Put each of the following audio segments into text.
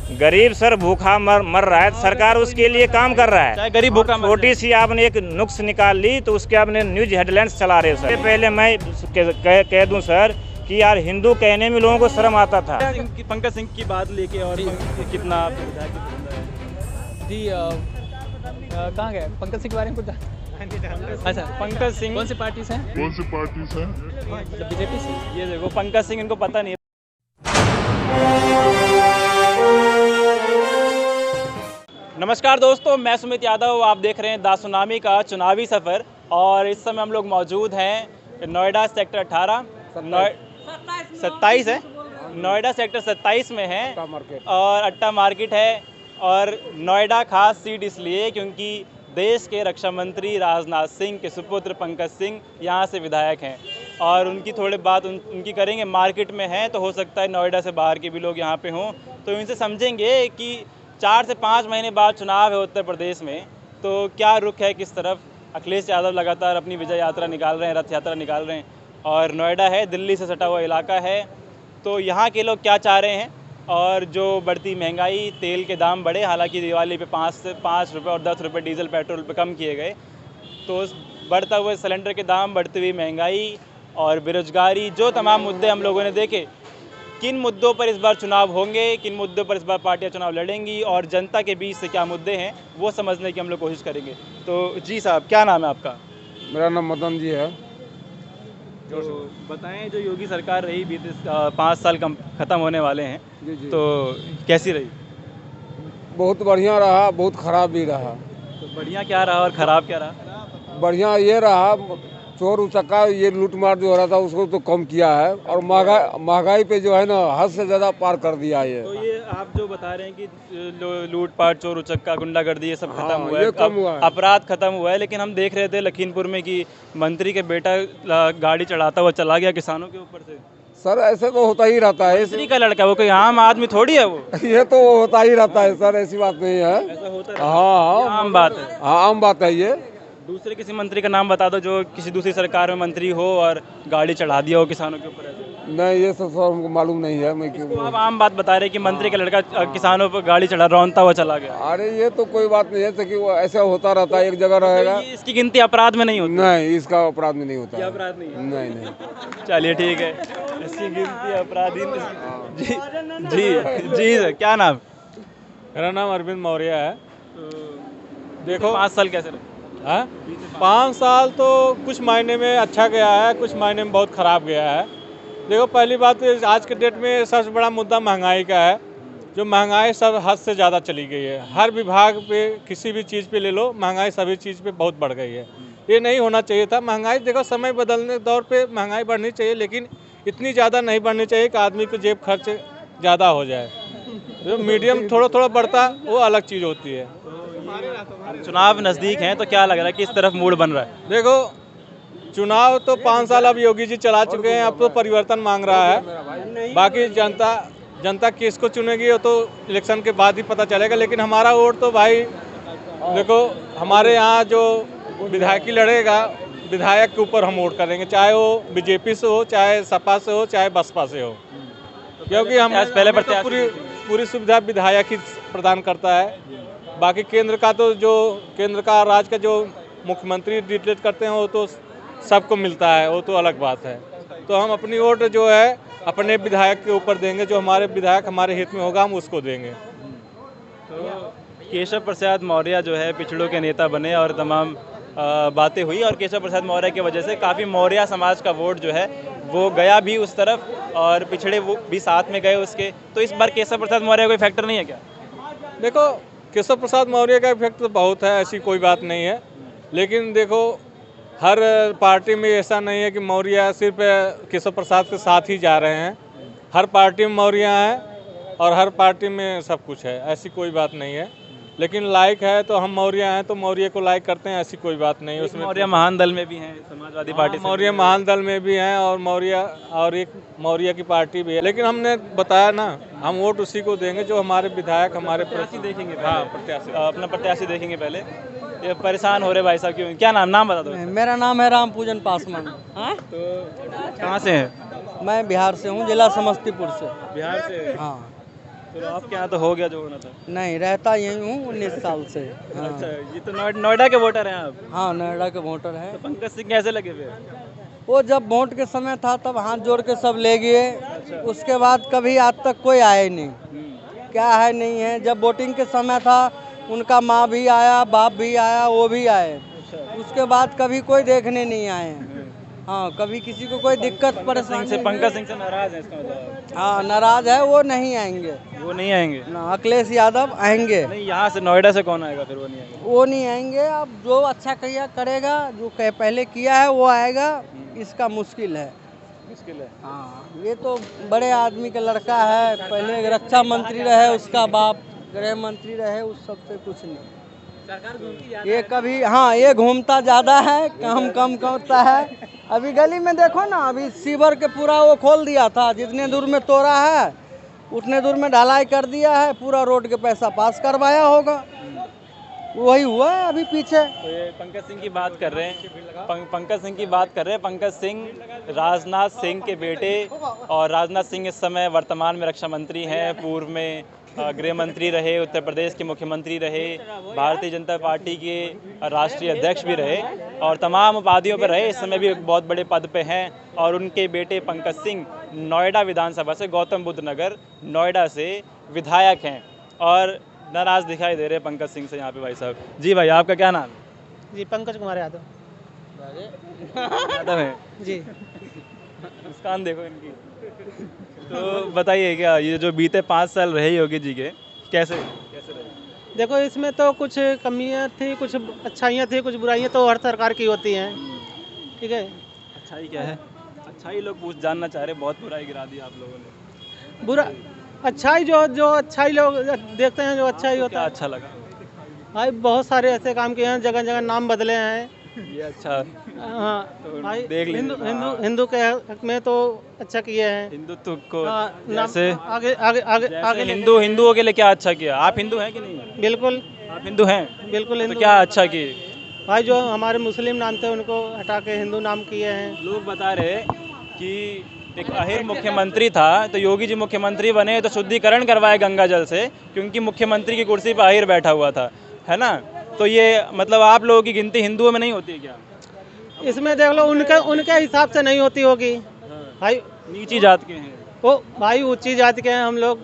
गरीब सर भूखा मर रहा है, सरकार उसके लिए काम कर रहा है। चाहे गरीब भूखा मर छोटी सी आपने एक नुक्स निकाल ली तो उसके आपने न्यूज हेडलाइंस चला रहे हो सर। पहले मैं कह दूं सर कि यार हिंदू कहने में लोगों को शर्म आता था। पंकज सिंह की बात लेके और कितना आप विधायक की पसंद है? जी कहाँ गए पंकज सिंह के बारे में कुछ अच्छा पंकज सिंह कौन सी पार्टी से हैं? बीजेपी से। ये देखो पंकज सिंह इनको पता नहीं है। नमस्कार दोस्तों, मैं सुमित यादव, आप देख रहे हैं दा सुनामी का चुनावी सफ़र। और इस समय हम लोग मौजूद हैं नोएडा सेक्टर 18 27 है, नोएडा सेक्टर 27 में है और अट्टा मार्केट है। और नोएडा खास सीट इसलिए क्योंकि देश के रक्षा मंत्री राजनाथ सिंह के सुपुत्र पंकज सिंह यहाँ से विधायक हैं और उनकी थोड़ी बात उनकी करेंगे। मार्केट में हैं तो हो सकता है नोएडा से बाहर के भी लोग यहाँ पे हों, तो इनसे समझेंगे कि 4 से 5 महीने बाद चुनाव है उत्तर प्रदेश में, तो क्या रुख है किस तरफ। अखिलेश यादव लगातार अपनी विजय यात्रा निकाल रहे हैं, रथ यात्रा निकाल रहे हैं और नोएडा है, दिल्ली से सटा हुआ इलाका है, तो यहाँ के लोग क्या चाह रहे हैं। और जो बढ़ती महंगाई, तेल के दाम बढ़े, हालांकि दिवाली पे 5 रुपये और 10 रुपये डीजल पेट्रोल पे कम किए गए, तो उस बढ़ता हुए सिलेंडर के दाम, बढ़ती हुई महंगाई और बेरोजगारी, जो तमाम मुद्दे हम लोगों ने देखे, किन मुद्दों पर इस बार चुनाव होंगे, किन मुद्दों पर इस बार पार्टियां चुनाव लड़ेंगी और जनता के बीच से क्या मुद्दे हैं वो समझने की हम लोग कोशिश करेंगे। तो जी साहब, क्या नाम है आपका? मेरा नाम मदन जी है। जो बताएं, जो योगी सरकार रही बीते 5 साल ख़त्म होने वाले हैं, जी। तो कैसी रही? बहुत बढ़िया रहा, बहुत खराब भी रहा। तो बढ़िया क्या रहा और ख़राब क्या रहा? बढ़िया ये रहा, चोर उचक्का ये लूटमार जो हो रहा था उसको तो कम किया है और महंगाई पे जो है ना हद से ज़्यादा पार कर दिया है। तो ये आप जो बता रहे हैं कि लूटपाट, चोर उचक्का, गुंडागर्दी, ये सब खत्म हुआ है, ये कम हुआ है। अपराध खत्म हुआ है, लेकिन हम देख रहे थे लखीमपुर में कि मंत्री के बेटा गाड़ी चढ़ाता हुआ चला गया किसानों के ऊपर से। सर ऐसे तो होता ही रहता है। मंत्री का लड़का, वो कोई आम आदमी थोड़ी है वो। ये तो होता ही रहता है सर, ऐसी बात नहीं है। ऐसा होता है? हाँ, आम बात है। हाँ आम बात है ये। दूसरे किसी मंत्री का नाम बता दो जो किसी दूसरी सरकार में मंत्री हो और गाड़ी चढ़ा दिया हो किसानों के ऊपर ऐसे। नहीं, ये सब सर हमको मालूम नहीं है। मैं क्यों आप आम बात बता रहे कि मंत्री का लड़का किसानों पर गाड़ी चढ़ा रौंदता हुआ चला गया। अरे ये तो कोई बात नहीं है कि वो ऐसा होता रहता है, एक जगह रहेगा। तो इसकी गिनती अपराध में नहीं होती? नहीं, इसका अपराध में नहीं होता। अपराध नहीं है? नहीं। चलिए ठीक है, इसकी गिनती अपराधी जी जी जी सर, क्या नाम? मेरा नाम अरविंद मौर्य है। देखो 5 साल कैसे रहे? 5 साल तो कुछ मायने में अच्छा गया है, कुछ मायने में बहुत ख़राब गया है। देखो पहली बात तो आज के डेट में सबसे बड़ा मुद्दा महंगाई का है। जो महंगाई सब हद से ज़्यादा चली गई है, हर विभाग पे किसी भी चीज़ पे ले लो, महंगाई सभी चीज़ पे बहुत बढ़ गई है। ये नहीं होना चाहिए था। महंगाई देखो समय बदलने दौर पे महंगाई बढ़नी चाहिए, लेकिन इतनी ज़्यादा नहीं बढ़नी चाहिए कि आदमी को जेब खर्च ज़्यादा हो जाए। जो मीडियम थोड़ा थोड़ा बढ़ता वो अलग चीज़ होती है। चुनाव नज़दीक हैं तो क्या लग रहा है किस तरफ मूड बन रहा है? देखो चुनाव तो 5 साल अब योगी जी चला चुके हैं, अब तो परिवर्तन मांग रहा है। बाकी जनता किसको चुनेगी वो तो इलेक्शन के बाद ही पता चलेगा, लेकिन हमारा वोट तो भाई देखो, हमारे यहाँ जो विधायकी लड़ेगा, विधायक के ऊपर हम वोट करेंगे, चाहे वो बीजेपी से हो, चाहे सपा से हो, चाहे बसपा से हो, क्योंकि हम पहले तो पूरी सुविधा विधायक ही प्रदान करता है। बाकी केंद्र का तो जो केंद्र का राज्य का जो मुख्यमंत्री डिक्लेयर करते हैं वो तो सबको मिलता है, वो तो अलग बात है। तो हम अपनी वोट जो है अपने विधायक के ऊपर देंगे, जो हमारे विधायक हमारे हित में होगा हम उसको देंगे। तो केशव प्रसाद मौर्य जो है पिछड़ों के नेता बने और तमाम बातें हुई और केशव प्रसाद मौर्य की वजह से काफ़ी मौर्य समाज का वोट जो है वो गया भी उस तरफ और पिछड़े वो भी साथ में गए उसके। तो इस बार केशव प्रसाद मौर्य कोई फैक्टर नहीं है क्या? देखो केशव प्रसाद मौर्य का इफेक्ट तो बहुत है, ऐसी कोई बात नहीं है, लेकिन देखो हर पार्टी में ऐसा नहीं है कि मौर्य सिर्फ केशव प्रसाद के साथ ही जा रहे हैं। हर पार्टी में मौर्य हैं और हर पार्टी में सब कुछ है, ऐसी कोई बात नहीं है। लेकिन लाइक है तो हम मौर्य हैं तो मौर्य को लाइक करते हैं, ऐसी कोई बात नहीं है उसमें। मौर्य महान दल में भी हैं, समाजवादी पार्टी से मौर्य महान दल में भी हैं और एक मौर्य की पार्टी भी है। लेकिन हमने बताया ना, हम वोट उसी को देंगे जो हमारे विधायक हमारे प्रत्याशी देखेंगे। हाँ, प्रत्याशी अपना प्रत्याशी देखेंगे पहले। ये परेशान हो रहे भाई साहब क्यों? क्या नाम बता दो? मेरा नाम है राम पूजन पासवान। तो कहाँ से हैं? मैं बिहार से हूँ, जिला समस्तीपुर से। बिहार से? हाँ। तो आपके यहाँ तो हो गया जो होना था। नहीं, रहता यहीं हूँ 19 साल से। हाँ, अच्छा, ये तो नोएडा के वोटर हैं आप। हाँ, नोएडा के वोटर तो है। पंकज सिंह कैसे लगे फिर? वो जब वोट के समय था तब हाथ जोड़ के सब ले गए, उसके बाद कभी आज तक कोई आया ही नहीं। क्या है नहीं है, जब वोटिंग के समय था उनका माँ भी आया, बाप भी आया, वो भी आए, उसके बाद कभी कोई देखने नहीं आए। हाँ, कभी किसी को कोई दिक्कत परेशानी पंकज सिंह से नाराज है इसका मतलब? हाँ, नाराज है, वो नहीं आएंगे वो नहीं आएंगे ना। अखिलेश यादव आएंगे नहीं, यहाँ से नोएडा से कौन आएगा फिर? वो नहीं आएंगे। वो नहीं आएंगे। अब जो अच्छा करेगा, जो पहले किया है वो आएगा, इसका मुश्किल है। मुश्किल है। हाँ, ये तो बड़े आदमी का लड़का है, पहले रक्षा मंत्री रहे, उसका बाप गृह मंत्री रहे, उस सबसे कुछ नहीं। ये कभी हाँ, ये घूमता ज़्यादा है, काम कम करता है। अभी गली में देखो ना, अभी सीवर के पूरा वो खोल दिया था, जितने दूर में तोड़ा है उतने दूर में ढलाई कर दिया है, पूरा रोड के पैसा पास करवाया होगा, वही हुआ है अभी पीछे। तो ये पंकज सिंह की बात कर रहे हैं, पंकज सिंह की बात कर रहे हैं। पंकज सिंह राजनाथ सिंह के बेटे, और राजनाथ सिंह इस समय वर्तमान में रक्षा मंत्री हैं, पूर्व में गृह मंत्री रहे, उत्तर प्रदेश के मुख्यमंत्री रहे, भारतीय जनता पार्टी के राष्ट्रीय अध्यक्ष भी रहे, और तमाम उपाधियों पर रहे। इस समय भी एक बहुत बड़े पद पे हैं। और उनके बेटे पंकज सिंह नोएडा विधानसभा से, गौतम बुद्ध नगर नोएडा से विधायक हैं, और नाराज दिखाई दे रहे हैं पंकज सिंह से यहाँ पे। भाई साहब जी, भाई आपका क्या नाम है? जी, पंकज कुमार यादव। यादव है जी। मुस्कान देखो इनकी। तो बताइए, क्या ये जो बीते 5 साल रहे योगी जी के, कैसे रहे? देखो, इसमें तो कुछ कमियां थी, कुछ अच्छाइयां थी, कुछ बुराइयां तो हर सरकार की होती हैं। ठीक है। अच्छाई क्या है? अच्छाई लोग जानना चाह रहे, बहुत बुराई गिरा दी आप लोगों ने। बुरा अच्छाई जो अच्छाई लोग देखते हैं, जो अच्छाई होता क्या है। अच्छा लगा? भाई बहुत सारे ऐसे काम किए हैं, जगह जगह नाम बदले हैं। ये अच्छा हाँ तो भाई, देख लीजिए। हिंदू के हक में तो अच्छा किए हैं। हिंदुत्व को हाँ, जैसे आगे आगे आगे आगे हिंदुओं के लिए क्या अच्छा किया? आप हिंदू हैं कि नहीं? बिल्कुल आप हिंदू हैं? बिल्कुल तो हिंदू। क्या अच्छा किए? भाई जो हमारे मुस्लिम नाम थे उनको हटा के हिंदू नाम किए हैं। लोग बता रहे कि एक अहिर मुख्यमंत्री था, तो योगी जी मुख्यमंत्री बने तो शुद्धिकरण करवाए गंगा जल से, क्योंकि मुख्यमंत्री की कुर्सी पर अहिर बैठा हुआ था, है ना? तो ये मतलब आप लोगों की गिनती हिंदुओं में नहीं होती है क्या? इसमें देख लो, उनके हिसाब से नहीं होती होगी। भाई नीची जात के हैं वो, भाई ऊंची जाति के हैं हम लोग,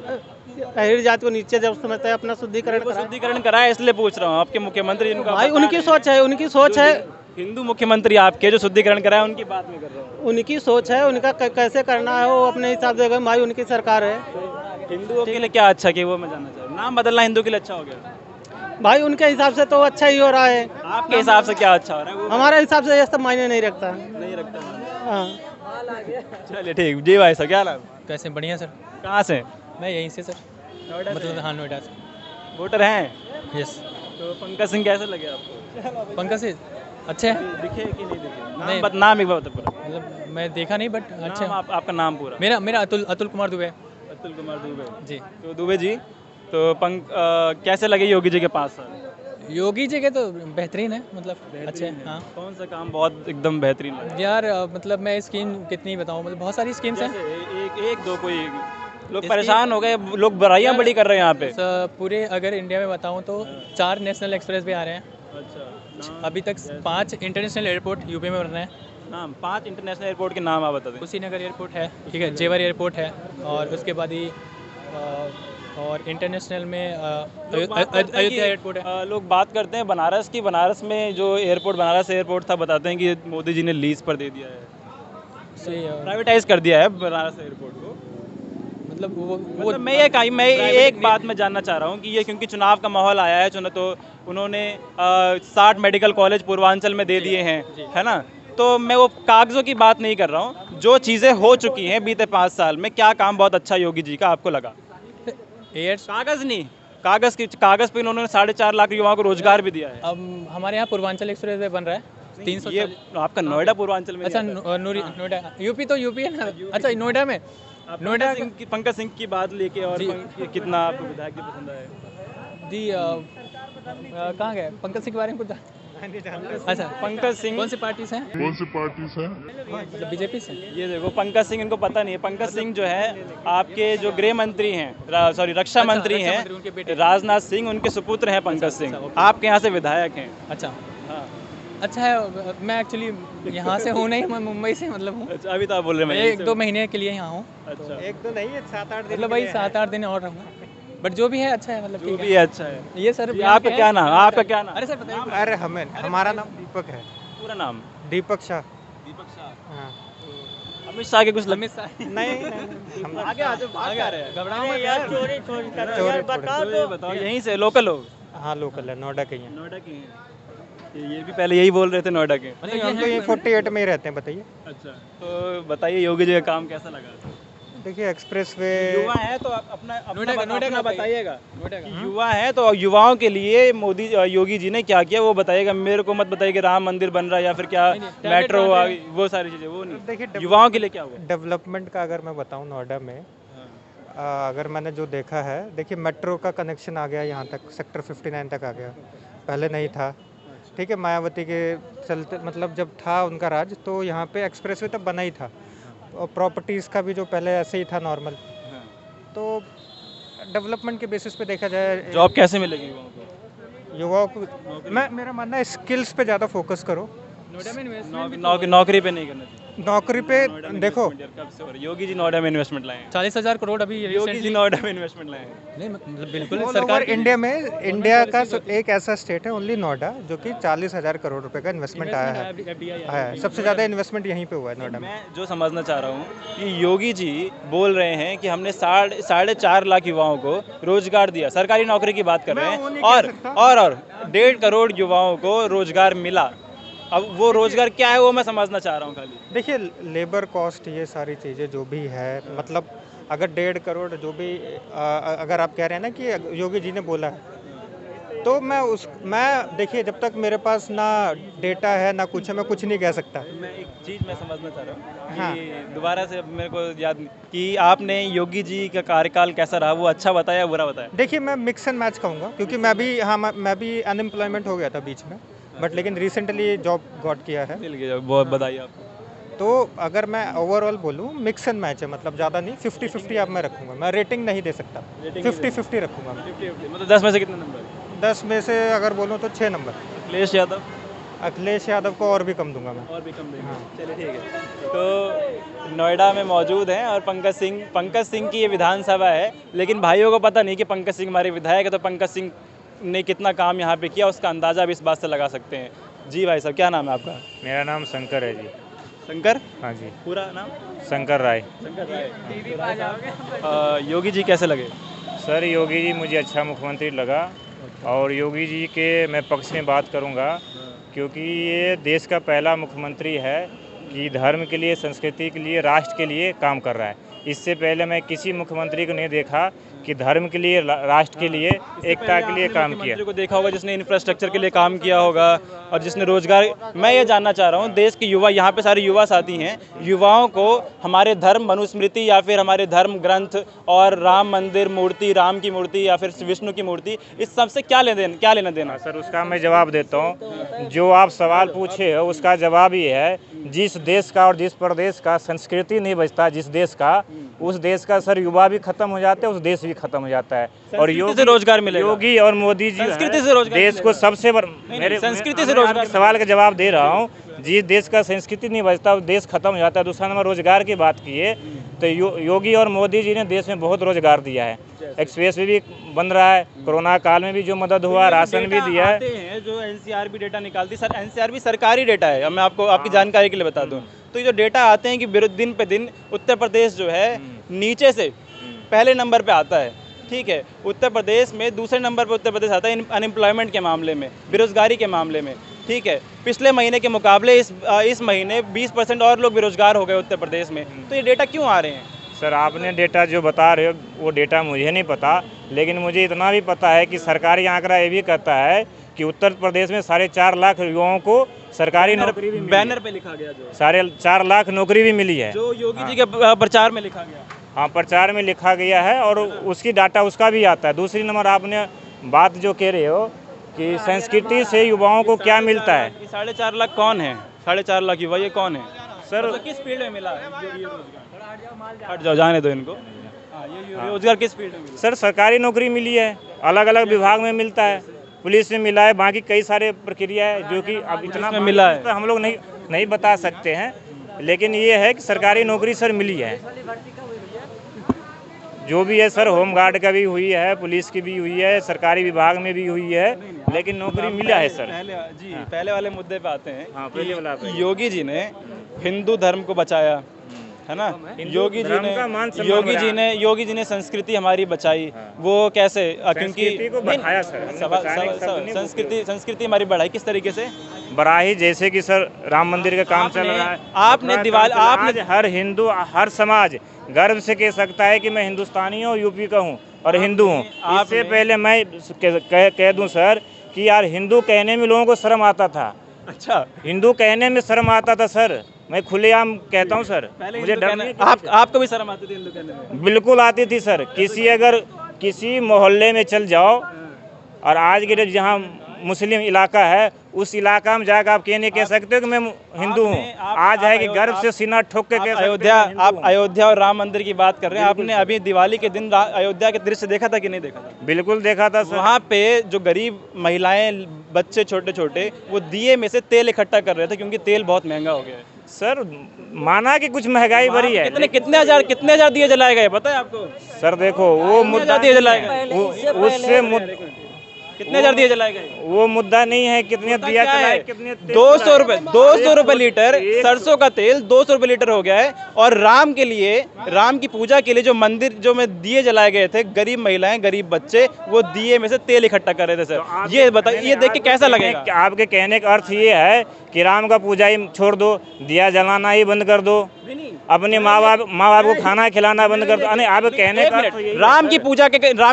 अहिर जाति को नीचे जब समझते हैं, अपना शुद्धिकरण कराया, इसलिए पूछ रहा हूँ। आपके मुख्यमंत्री जिनका भाई उनकी सोच है, उनकी सोच है। हिंदू मुख्यमंत्री आपके जो शुद्धिकरण कराया, उनकी बात नहीं कर रहा हूँ। उनकी सोच है, उनका कैसे करना है वो अपने हिसाब से। भाई उनकी सरकार है। हिंदुओं के लिए क्या अच्छा किया वो मैं जानना चाह रहा हूँ। नाम बदलना हिंदू के लिए अच्छा हो गया? भाई उनके हिसाब से तो अच्छा ही हो रहा है। आपके हिसाब से क्या अच्छा हो रहा है? हमारे हिसाब से ये सब मायने नहीं रखता। नहीं रखता। हाँ, चलिए ठीक। जी भाई सर, क्या नाम? कैसे? बढ़िया सर। कहाँ से? मैं यहीं से सर, नोएडा मतलब हाँ, नोएडा से। वोटर हैं? यस। तो पंकज सिंह कैसे लगे आपको? पंकज से अच्छे हैं। दिखे कि नहीं दिखे? नहीं। नाम एक बार बता पूरा। मतलब मैं देखा नहीं, बट अच्छे हैं। आपका नाम पूरा? मेरा अतुल कुमार दुबे। अतुल कुमार दुबे जी। तो दुबे जी, तो कैसे लगे योगी जी के 5 साल? योगी जी के तो बेहतरीन है, मतलब अच्छे हैं। हाँ। कौन सा काम बहुत एकदम बेहतरीन लगा? यार मतलब मैं स्कीम कितनी बताऊँ, मतलब बहुत सारी स्कीम्स हैं। एक दो कोई लोग परेशान हो गए, लोग बुराइयां बड़ी कर रहे हैं यहाँ पे। पूरे अगर इंडिया में बताऊँ तो 4 नेशनल एक्सप्रेस भी आ रहे हैं। अच्छा। अभी तक 5 इंटरनेशनल एयरपोर्ट यूपी में बन रहे हैं। नाम 5 इंटरनेशनल एयरपोर्ट के नाम आप बता दें। कुशीनगर एयरपोर्ट है, ठीक है, जेवर एयरपोर्ट है, और उसके बाद ही और इंटरनेशनल में अयोध्या एयरपोर्ट है। लोग बात करते हैं बनारस की। बनारस में जो एयरपोर्ट बनारस एयरपोर्ट था, बताते हैं कि मोदी जी ने लीज पर दे दिया है, प्राइवेटाइज कर दिया है बनारस एयरपोर्ट को। मतलब वो मतलब मैं एक बात मैं जानना चाह रहा हूँ कि ये क्योंकि चुनाव का माहौल आया है, तो उन्होंने 60 मेडिकल कॉलेज पूर्वांचल में दे दिए हैं, है ना? तो मैं वो कागज़ों की बात नहीं कर रहा हूँ, जो चीज़ें हो चुकी हैं बीते 5 साल में, क्या काम बहुत अच्छा योगी जी का आपको लगा? कागज़ नहीं, कागज़ पे उन्होंने 4.5 लाख युवाओं को रोजगार भी दिया है। अब हमारे यहाँ पूर्वांचल एक्सप्रेस वे बन रहा है 300। ये आपका नोएडा पूर्वांचल में? अच्छा, नोएडा यूपी तो यूपी है ना। अच्छा, नोएडा में नोएडा पंकज सिंह की बात लेके, और कितना आपको विधायक जी पसंद आए? दी कहाँ गए पंकज सिंह के बारे में कुछ अच्छा, पंकज सिंह कौन सी पार्टी से हैं? मतलब बीजेपी से? ये देखो पंकज सिंह, इनको पता नहीं है। पंकज सिंह जो है आपके जो गृह मंत्री हैं, सॉरी रक्षा मंत्री रक्षा मंत्री, उनके हैं बेटे। राजनाथ सिंह, उनके सुपुत्र हैं पंकज सिंह। ओके। आपके यहाँ से विधायक हैं। अच्छा, हाँ। अच्छा है। मैं एक्चुअली यहाँ से हूँ नहीं, मैं मुंबई से मतलब हूँ। अच्छा, अभी तो आप बोल रहे हैं मैं 1-2 महीने के लिए यहाँ हूँ। अच्छा, 1-2 नहीं है, 7-8 दिन मतलब भाई 7-8 दिन और रहूँगा, बट जो भी है अच्छा है, मतलब जो ठीक भी है। है अच्छा है। ये सर आपका क्या नाम? आपका क्या नाम? अरे सर बताइए। अरे हमारा नाम दीपक है, पूरा नाम? दीपक शाह। दीपक शाह। हाँ। अमित शाह के कुछ अमित शाह। नहीं हम आगे आ जाओ, भाग आ रहे हैं। घबराओ मत यार। चोरी तो बताओ, यहीं से लोकल हो? हाँ लोकल है, नोएडा के ही हैं। नोएडा के हैं। ये भी पहले यही बोल रहे थे नोएडा के। नहीं, हम तो यही 48 में ही रहते हैं। बताइए। अच्छा, तो बताइए योगी जी का काम कैसा लगा? देखिए एक्सप्रेस वे युवा है तो अपना नोएडा का अपना बताइएगा। नोएडा का। युवा है तो युवाओं के लिए मोदी योगी जी ने क्या किया वो बताइएगा। मेरे को मत बताइए कि राम मंदिर बन रहा है या फिर क्या मेट्रो वो सारी चीजें, वो नहीं। देखिए युवाओं के लिए क्या हुआ? डेवलपमेंट का अगर मैं बताऊं नोएडा में, अगर मैंने जो देखा है, देखिए मेट्रो का कनेक्शन आ गया यहाँ तक, सेक्टर 59 तक आ गया, पहले नहीं था। ठीक है, मायावती के चलते मतलब जब था उनका राज तो यहाँ पे एक्सप्रेसवे तब बना ही था, और प्रॉपर्टीज़ का भी जो पहले ऐसे ही था नॉर्मल। तो डेवलपमेंट के बेसिस पे देखा जाए, जॉब कैसे मिलेगी युवाओं को? युवाओं को मेरा मानना है स्किल्स पे ज़्यादा फोकस करो। नोएडा में इन्वेस्टमेंट नौकरी पे नहीं करना चाहिए। नौकरी पे देखो, कब से हो रहा है? योगी जी नोएडा में इन्वेस्टमेंट लाए हैं। 40,000 करोड़ अभी योगी जी recently- नोएडा में इन्वेस्टमेंट लाए हैं। नहीं मतलब बिल्कुल ऑल सरकार ओवर इंडिया में, इंडिया का एक ऐसा स्टेट है ओनली नोएडा जो कि 40,000 करोड़ रुपए का इन्वेस्टमेंट आया है। आया है, सबसे ज़्यादा इन्वेस्टमेंट यहीं पे हुआ है नोएडा में। मैं जो समझना चाह रहा हूँ कि योगी जी बोल रहे हैं कि हमने 4.5 लाख युवाओं को रोजगार दिया, सरकारी नौकरी की बात कर रहे हैं, और 1.5 करोड़ युवाओं को रोजगार मिला। अब वो रोजगार क्या है वो मैं समझना चाह रहा हूँ खाली। देखिए लेबर कॉस्ट, ये सारी चीज़ें जो भी है, मतलब अगर 1.5 करोड़ जो भी अगर आप कह रहे हैं ना कि योगी जी ने बोला है, तो मैं देखिए जब तक मेरे पास ना डेटा है ना कुछ है, मैं कुछ नहीं कह सकता। मैं एक चीज़ मैं समझना चाह रहा हूँ हाँ। कि दोबारा से अब मेरे को याद नहीं कि आपने योगी जी का कार्यकाल कैसा रहा, वो अच्छा बताया बुरा बताया? देखिए मैं मिक्स एंड मैच कहूँगा, क्योंकि मैं भी अनएम्प्लॉयमेंट हो गया था बीच में, बट लेकिन रिसेंटली जॉब गॉट किया है। मिल गया, बहुत बधाई आपको। तो अगर मैं ओवरऑल बोलूँ, मिक्स एंड मैच है, मतलब ज़्यादा नहीं, 50-50 आप मैं रखूँगा। मैं रेटिंग नहीं दे सकता, 50-50 रखूँगा मैं। 50-50 मतलब 10 में से कितने नंबर? 10 में से अगर बोलूँ तो 6 नंबर। अखिलेश यादव को और भी कम दूंगा मैं। और भी कम देंगे। हाँ। चलिए ठीक है। तो नोएडा में मौजूद हैं और पंकज सिंह की ये विधानसभा है, लेकिन भाइयों को पता नहीं कि पंकज सिंह हमारे विधायक है, तो पंकज सिंह ने कितना काम यहाँ पे किया उसका अंदाज़ा भी इस बात से लगा सकते हैं। जी भाई साहब, क्या नाम है आपका? मेरा नाम शंकर है जी। शंकर? हाँ जी, पूरा नाम? शंकर राय। शंकर राय। योगी जी कैसे लगे? सर योगी जी मुझे अच्छा मुख्यमंत्री लगा, और योगी जी के मैं पक्ष में बात करूंगा, क्योंकि ये देश का पहला मुख्यमंत्री है कि धर्म के लिए, संस्कृति के लिए, राष्ट्र के लिए काम कर रहा है। इससे पहले मैं किसी मुख्यमंत्री को नहीं देखा कि धर्म के लिए, राष्ट्र के लिए, एकता के लिए काम किया। मुख्यमंत्री को देखा होगा जिसने इंफ्रास्ट्रक्चर के लिए काम किया होगा और जिसने रोजगार। मैं ये जानना चाह रहा हूँ, देश के युवा, यहाँ पे सारे युवा साथी हैं, युवाओं को हमारे धर्म मनुस्मृति या फिर हमारे धर्म ग्रंथ और राम मंदिर मूर्ति, राम की मूर्ति या फिर विष्णु की मूर्ति, इस सब से क्या लेना देना? सर उसका मैं जवाब देता हूँ। जो आप सवाल पूछे हो उसका जवाब ये है, जिस देश का और जिस प्रदेश का संस्कृति नहीं बचता, जिस देश का, उस देश का सर युवा भी खत्म हो जाते हैं, उस देश भी खत्म हो जाता है। और योगी से रोजगार मिलेगा। योगी और मोदी जी संस्कृति से रोजगार देश को सबसे मेरे संस्कृति से रोजगार, सवाल का जवाब दे रहा हूँ। जिस देश का संस्कृति नहीं बचता, उस देश खत्म हो जाता है। दूसरा नंबर रोजगार की बात की है तो योगी और मोदी जी ने देश में बहुत रोजगार दिया है। एक्सप्रेस भी बन रहा है, कोरोना काल में भी जो मदद हुआ, राशन भी दिया है। जो एनसीआर भी डेटा निकालती, सर एनसीआर भी सरकारी डेटा है, मैं आपको आपकी जानकारी के लिए बता दूं। तो ये जो डेटा आते हैं कि दिन पे दिन उत्तर प्रदेश जो है नीचे से पहले नंबर पे आता है। ठीक है, उत्तर प्रदेश में दूसरे नंबर पे उत्तर प्रदेश आता है अनएम्प्लॉयमेंट के मामले में, बेरोजगारी के मामले में। ठीक है, पिछले महीने के मुकाबले इस महीने 20% और लोग बेरोजगार हो गए उत्तर प्रदेश में। तो ये डेटा क्यों आ रहे हैं? सर आपने डेटा जो बता रहे हो वो डेटा मुझे नहीं पता, लेकिन मुझे इतना भी पता है कि सरकारी आंकड़ा ये भी कहता है कि उत्तर प्रदेश में 4.5 लाख युवाओं को सरकारी नौकरी भी बैनर पे लिखा गया, जो 4.5 लाख नौकरी भी मिली है, जो योगी जी के प्रचार में लिखा गया। हाँ, प्रचार में लिखा गया है और उसकी डाटा उसका भी आता है। दूसरी नंबर आपने बात जो कह रहे हो कि संस्कृति से युवाओं को क्या मिलता है। 4.5 लाख कौन है? 4.5 लाख युवा ये कौन है सर मतलब किस फील्ड में मिला है ये रोजगार? हट जाओ, जाने दो इनको। हाँ, ये रोजगार किस फील्ड में मिला? सर सरकारी नौकरी मिली है, अलग अलग विभाग में मिलता है, पुलिस में मिला है, बाकी कई सारे प्रक्रिया है जो कि अब इतना में मिला है। तो हम लोग नहीं बता सकते हैं, लेकिन ये है कि सरकारी नौकरी सर मिली है, जो भी है सर। होमगार्ड का भी हुई है, पुलिस की भी हुई है, सरकारी विभाग में भी हुई है, लेकिन नौकरी मिला है सर। पहले वाले मुद्दे पे आते हैं। हाँ, पहले वाला पे। योगी जी ने हिंदू धर्म को बचाया, है ना? योगी जी ने संस्कृति हमारी बचाई। वो कैसे? क्योंकि को बढ़ाया सर, संस्कृति हमारी बढ़ाई किस तरीके से? बढ़ाई जैसे कि सर राम मंदिर का काम चल रहा है, आपने हर हिंदू हर समाज गर्व से कह सकता है कि मैं हिंदुस्तानी हूँ, यूपी का हूँ और हिंदू हूँ। इससे पहले मैं कह दूं सर कि यार हिंदू कहने में लोगों को शर्म आता था। अच्छा, हिंदू कहने में शर्म आता था सर, मैं खुलेआम कहता हूँ सर, मुझे डर नहीं। आपको भी शर्म आती थी हिंदू कहने में? बिल्कुल आती थी सर। किसी मोहल्ले में चल जाओ और आज के जहाँ मुस्लिम इलाका है उस इलाका में जाकर आप कह सकते हो कि मैं हिंदू हूँ। आज है कि गर्व से सीना ठोक के कह सकते हैं। आप अयोध्या और राम मंदिर की बात कर रहे हैं, आपने अभी दिवाली के दिन अयोध्या के दृश्य देखा था कि नहीं देखा था? बिल्कुल देखा था सर। वहाँ पे जो गरीब महिलाएं, बच्चे छोटे छोटे, वो दिए में से तेल इकट्ठा कर रहे थे क्योंकि तेल बहुत महंगा हो गया है। सर माना कि कुछ महंगाई बढ़ी है, कितने हजार दिए जलाए गए पता है आपको? सर देखो वो मुद्दा दिए जलाए गए, उससे कितने हजार दिए जलाए गए वो मुद्दा नहीं है कितने दिया जलाए, कितने 200 रुपए लीटर सरसों का तेल 200 रुपए लीटर हो गया है। और राम के लिए, राम की पूजा के लिए जो मंदिर जो में दिए जलाए गए थे, गरीब महिलाएं, गरीब बच्चे वो दिए में से तेल इकट्ठा कर रहे थे सर। ये बताइए, ये देख के कैसा लगेगा? आपके कहने का अर्थ ये है कि राम का पूजा ही छोड़ दो, दिया जलाना ही बंद कर दो, अपने माँ बाप को खाना खिलाना बंद कर दो। आप कहने का राम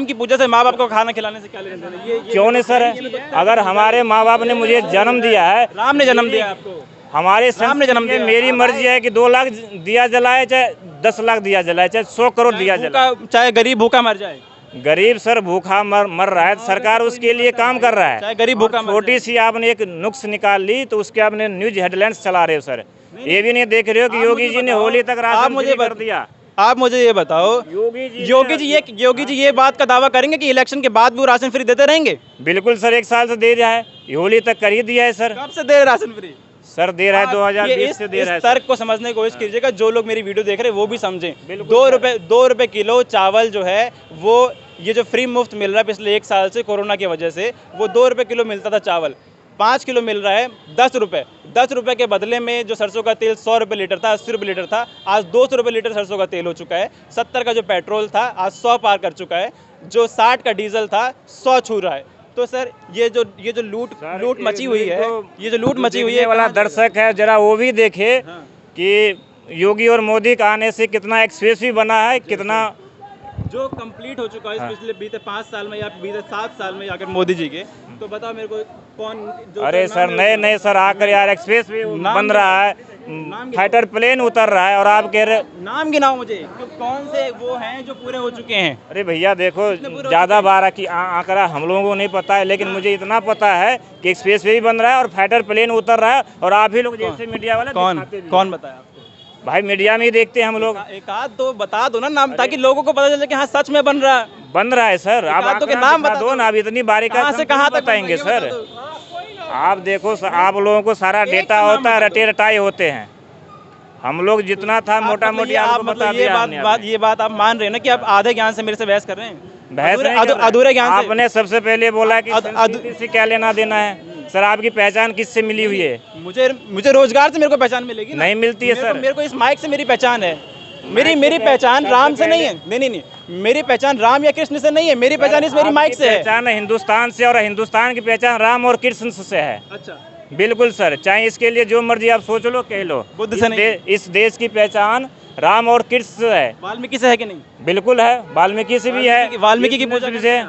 की पूजा से माँ बाप को खाना खिलाने से क्या लेना देना? ये क्यों नहीं सर है? अगर हमारे माँ बाप ने मुझे जन्म दिया है, राम ने जन्म दिया आपको, हमारे सामने जन्म दिया, मेरी मर्जी है कि 2 लाख दिया जलाए, चाहे 10 लाख दिया जलाए, चाहे 100 करोड़ दिया जलाए, चाहे गरीब भूखा मर जाए। गरीब सर भूखा मर रहा है, सरकार उसके लिए काम कर रहा है। चाहे गरीब भूखा, छोटी सी आपने एक नुक्स निकाल ली तो उसके आपने न्यूज हेडलाइंस चला रहे हो सर। ये भी नहीं देख रहे हो कि योगी जी ने होली तक राशन फ्री कर दिया। आप मुझे ये बताओ, योगी जी ये बात का दावा करेंगे कि इलेक्शन के बाद भी वो राशन फ्री देते रहेंगे? बिल्कुल सर, 1 साल से दे रहा है, होली तक कर ही दिया है सर। कब से दे राशन फ्री? सर दे रहा है 2020 से दे रहा है। तर्क को समझने की कोशिश कीजिएगा, जो लोग मेरी वीडियो देख रहे हैं वो भी समझें। 2 रुपए किलो चावल जो है वो, ये जो फ्री मुफ्त मिल रहा है पिछले 1 साल से कोरोना की वजह से, वो 2 रुपए किलो मिलता था चावल, 5 किलो मिल रहा है 10 रुपए। 10 रुपए के बदले में जो सरसों का तेल 100 रुपए लीटर था, 80 रुपए लीटर था, आज 200 रुपए लीटर सरसों का तेल हो चुका है। 70 का जो पेट्रोल था आज 100 पार कर चुका है। जो 60 का डीजल था 100 छू रहा है। तो सर ये जो लूट मची हुई है, ये जो लूट मची हुई है वाला दर्शक है, जरा वो भी देखे कि योगी और मोदी का आने से कितना एक्सपेंसिव बना है, कितना जो कंप्लीट हो चुका है पिछले बीते 5 साल में या बीते 7 साल में आकर मोदी जी के। तो बताओ मेरे को कौन जो? अरे सर नए सर आकर यार एक्सप्रेस भी बन रहा है, फाइटर प्लेन उतर रहा है और आप कह रहे नाम गिनाओ मुझे, कौन से वो हैं जो पूरे हो चुके हैं? अरे भैया देखो, ज़्यादा बार की आंकड़ा हम लोगों को नहीं पता है, लेकिन मुझे इतना पता है कि एक्सप्रेस वे भी बन रहा है और फाइटर प्लेन उतर रहा है। और आप ही लोग जैसे मीडिया वाले कौन बताया आपको? भाई मीडिया में ही देखते हैं हम लोग। एक आध तो बता दो ना नाम, ताकि लोगों को पता चले कि हाँ सच में बन रहा है सर। आप तो के नाम बता दो ना, आप इतनी बारीकी से कहाँ तक बताएंगे सर? आप देखो, आप लोगों को सारा डेटा होता है, रटे रटाए होते हैं। हम लोग जितना था मोटा मोटी आपको बता दिया। ये बात आप मान रहे हैं ना कि आप आधे ज्ञान से मेरे से बहस कर रहे हैं? अधूरे ज्ञान। आपने सबसे पहले बोला कि संस्कृति से क्या लेना देना है। सर आपकी पहचान किससे मिली हुई है? मुझे रोजगार से मेरे को पहचान मिलेगी? नहीं मिलती है सर। मेरे को इस माइक से मेरी पहचान है। मेरी पहचान राम से नहीं है। नहीं, मेरी पहचान राम या कृष्ण से नहीं है, मेरी पहचान इस मेरी माइक से है। पहचान हिंदुस्तान से, और हिंदुस्तान की पहचान राम और कृष्ण से है। अच्छा, बिल्कुल सर, चाहे इसके लिए जो मर्जी आप सोच लो, कह लो, बुद्ध से नहीं। इस देश की पहचान राम और कृष्ण से है। वाल्मीकि से है कि नहीं? बिल्कुल है, वाल्मीकि से भी है। वाल्मीकि की पूजा से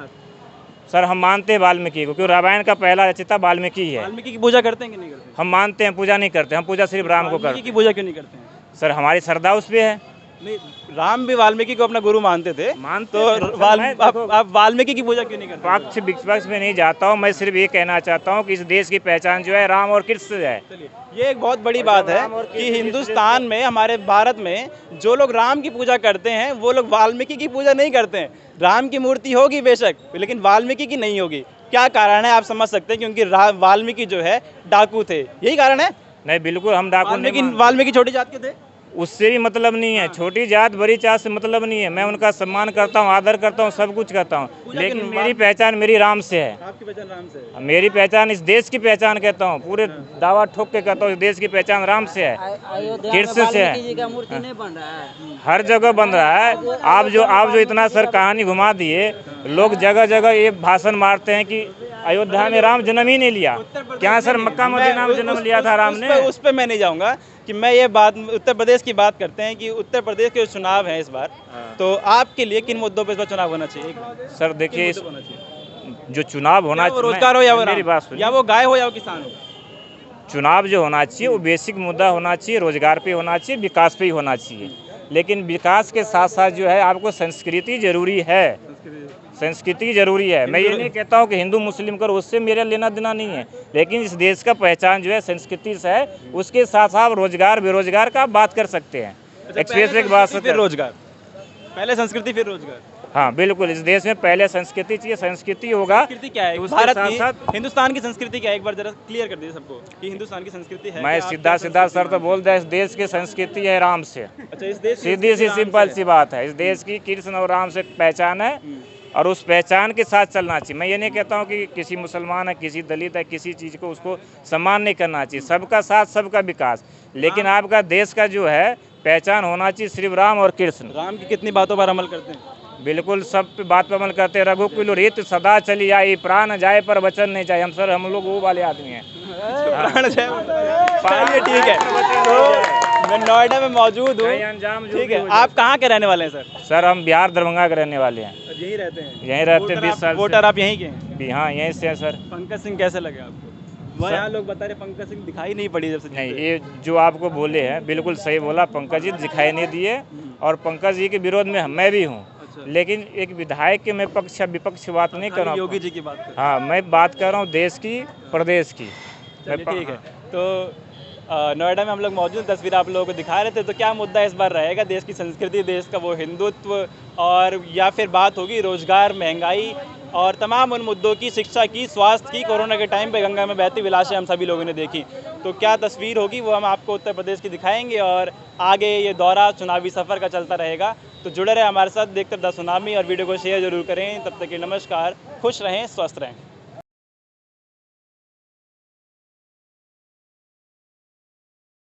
सर हम मानते हैं वाल्मीकि को, क्योंकि रामायण का पहला रचयिता वाल्मीकि है। वाल्मीकि की पूजा करते हैं कि नहीं करते? हम मानते हैं, पूजा नहीं करते हम। पूजा सिर्फ राम को करते हैं। की पूजा क्यों नहीं करते हैं? सर हमारी श्रद्धा उस पर है। नहीं, राम भी वाल्मीकि को अपना गुरु मानते थे। मानते तो थे, मैं आप वाल्मीकि की पूजा क्यों नहीं करते? पक्ष विपक्ष में नहीं जाता हूँ, मैं सिर्फ ये कहना चाहता हूँ कि इस देश की पहचान जो है राम और कृष्ण है। चलिए, ये एक बहुत बड़ी बात है कि हिंदुस्तान में, हमारे भारत में जो लोग राम की पूजा करते हैं वो लोग वाल्मीकि की पूजा नहीं करते हैं। राम की मूर्ति होगी बेशक, लेकिन वाल्मीकि की नहीं होगी। क्या कारण है आप समझ सकते हैं, क्योंकि वाल्मीकि जो है डाकू थे, यही कारण है? नहीं, बिल्कुल हम डाकू नहीं मानते। वाल्मीकि छोटी जात के थे? उससे भी मतलब नहीं है, छोटी जात बड़ी जात से मतलब नहीं है। मैं उनका सम्मान करता हूँ, आदर करता हूँ, सब कुछ करता हूँ, लेकिन मेरी पहचान मेरी राम से है। आपकी पहचान राम से है? मेरी पहचान इस देश की पहचान कहता हूँ, पूरे दावा ठोक के कहता हूँ, इस देश की पहचान राम से है, कृष्ण से है। मूर्ति नहीं बन रहा है, हर जगह बन रहा है। आप जो इतना सर कहानी घुमा दिए, लोग जगह जगह ये भाषण मारते हैं कि अयोध्या में राम जन्म ही नहीं लिया। क्या सर मक्का मदीना में जन्म लिया था राम ने? उस पे मैं नहीं जाऊंगा कि मैं ये बात, उत्तर प्रदेश की बात करते हैं कि उत्तर प्रदेश के चुनाव हैं इस बार, तो आपके लिए किन मुद्दों पे इस बार चुनाव होना चाहिए? सर देखिए, जो चुनाव होना चाहिए, रोजगार हो या वो मेरी बात सुनिए, या वो गाय हो या वो किसान हो, चुनाव जो होना चाहिए वो बेसिक मुद्दा होना चाहिए, रोजगार पे होना चाहिए, विकास पे ही होना चाहिए। लेकिन विकास के साथ साथ जो है आपको संस्कृति जरूरी है, संस्कृति जरूरी है। मैं ये नहीं कहता हूँ कि हिंदू मुस्लिम करो, उससे मेरा लेना देना नहीं है, लेकिन इस देश का पहचान जो है संस्कृति से है। उसके साथ साथ रोजगार बेरोजगार का आप बात कर सकते हैं। एक्सप्रेस एक बात, फिर रोजगार, पहले संस्कृति फिर रोजगार। हाँ बिल्कुल, इस देश में पहले संस्कृति चाहिए, संस्कृति होगा। संस्कृति क्या है उसके भारत साथ की, साथ हिंदुस्तान की संस्कृति क्या है? एक बार जरा क्लियर कर दीजिए सबको कि हिंदुस्तान की संस्कृति है। मैं सीधा सीधा सर तो बोल दिया, इस देश की संस्कृति है राम से। अच्छा, इस देश सीधी सी सिंपल सी बात है, इस देश की कृष्ण और राम से पहचान है और उस पहचान के साथ चलना चाहिए। मैं ये नहीं कहता हूँ कि किसी मुसलमान है, किसी दलित है, किसी चीज़ को उसको सम्मान नहीं करना चाहिए। सबका साथ, सबका विकास, लेकिन आपका देश का जो है पहचान होना चाहिए सिर्फ राम और कृष्ण। राम की कितनी बातों पर अमल करते हैं? बिल्कुल सब पे बात पर अमल करते हैं। रघुकुल रीत सदा चली आई, प्राण जाए पर वचन नहीं जाए। हम लोग वो वाले आदमी हैं। प्राण जाए, चलिए ठीक है। तो मैं नोएडा में मौजूद हूँ, ठीक है। आप कहाँ के रहने वाले हैं सर? सर हम बिहार दरभंगा के रहने वाले हैं। यहीं रहते हैं? यहीं रहते हैं 20 साल। वोटर आप यहीं के हैं? हाँ यहीं से हैं सर। पंकज सिंह कैसे लगे आपको? वह यहाँ लोग बता रहे पंकज सिंह दिखाई नहीं पड़ी जब से। नहीं, ये जो आपको बोले हैं बिल्कुल सही बोला। पंकज जी दिखाई नहीं दिए और पंकज जी के विरोध में मैं भी हूँ। लेकिन एक विधायक के मैं पक्ष या विपक्ष की बात नहीं कर रहा हूँ। योगी जी की बात कर, हाँ मैं बात कर रहा हूँ देश की, प्रदेश की। ठीक है। तो नोएडा में हम लोग मौजूद, तस्वीर आप लोगों को दिखा रहे थे। तो क्या मुद्दा इस बार रहेगा? देश की संस्कृति, देश का वो हिंदुत्व, और या फिर बात होगी रोजगार, महंगाई और तमाम उन मुद्दों की, शिक्षा की, स्वास्थ्य की। कोरोना के टाइम पे गंगा में बहती विलासें हम सभी लोगों ने देखी। तो क्या तस्वीर होगी वो हम आपको उत्तर प्रदेश की दिखाएंगे और आगे ये दौरा चुनावी सफ़र का चलता रहेगा। तो जुड़े रहे हमारे साथ, देखते रहे द सुनामी और वीडियो को शेयर जरूर करें। तब तक के नमस्कार, खुश रहें, स्वस्थ रहें।